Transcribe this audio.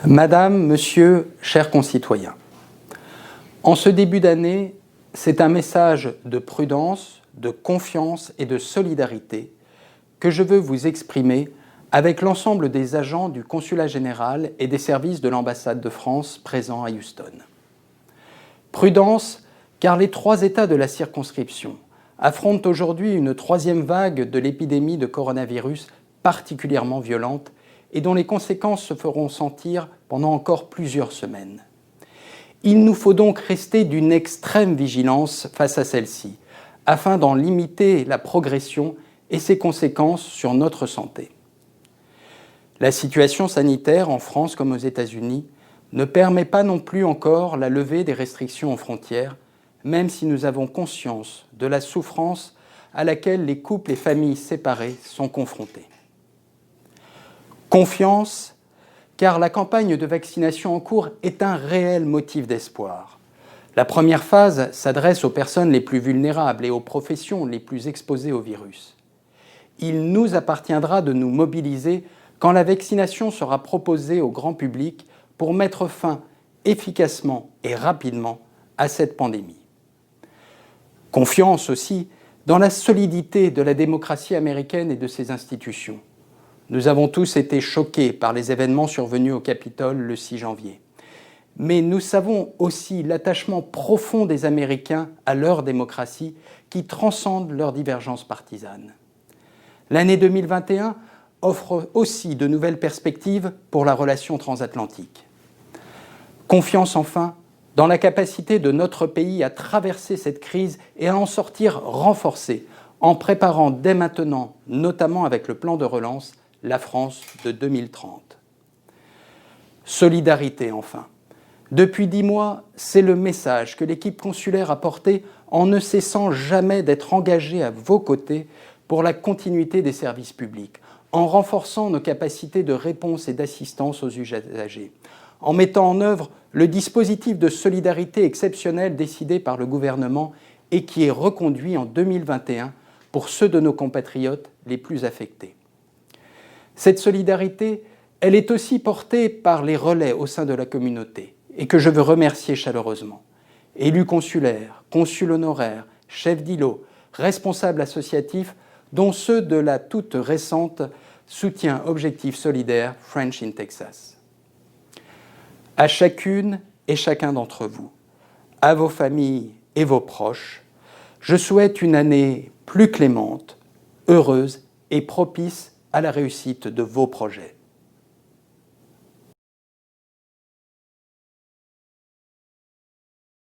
Madame, Monsieur, chers concitoyens, en ce début d'année, c'est un message de prudence, de confiance et de solidarité que je veux vous exprimer avec l'ensemble des agents du Consulat général et des services de l'ambassade de France présents à Houston. Prudence, car les 3 États de la circonscription affrontent aujourd'hui une 3e vague de l'épidémie de coronavirus particulièrement violente et dont les conséquences se feront sentir pendant encore plusieurs semaines. Il nous faut donc rester d'une extrême vigilance face à celle-ci, afin d'en limiter la progression et ses conséquences sur notre santé. La situation sanitaire en France comme aux États-Unis ne permet pas non plus encore la levée des restrictions aux frontières, même si nous avons conscience de la souffrance à laquelle les couples et familles séparées sont confrontés. Confiance, car la campagne de vaccination en cours est un réel motif d'espoir. La première phase s'adresse aux personnes les plus vulnérables et aux professions les plus exposées au virus. Il nous appartiendra de nous mobiliser quand la vaccination sera proposée au grand public pour mettre fin efficacement et rapidement à cette pandémie. Confiance aussi dans la solidité de la démocratie américaine et de ses institutions. Nous avons tous été choqués par les événements survenus au Capitole le 6 janvier. Mais nous savons aussi l'attachement profond des Américains à leur démocratie qui transcende leurs divergences partisanes. L'année 2021 offre aussi de nouvelles perspectives pour la relation transatlantique. Confiance enfin dans la capacité de notre pays à traverser cette crise et à en sortir renforcé en préparant dès maintenant, notamment avec le plan de relance, la France de 2030. Solidarité enfin. Depuis 10 mois, c'est le message que l'équipe consulaire a porté en ne cessant jamais d'être engagée à vos côtés pour la continuité des services publics, en renforçant nos capacités de réponse et d'assistance aux usagers, en mettant en œuvre le dispositif de solidarité exceptionnel décidé par le gouvernement et qui est reconduit en 2021 pour ceux de nos compatriotes les plus affectés. Cette solidarité, elle est aussi portée par les relais au sein de la communauté et que je veux remercier chaleureusement. Élus consulaires, consuls honoraires, chefs d'îlots, responsables associatifs, dont ceux de la toute récente Soutien Objectif Solidaire French in Texas. À chacune et chacun d'entre vous, à vos familles et vos proches, je souhaite une année plus clémente, heureuse et propice à la réussite de vos projets.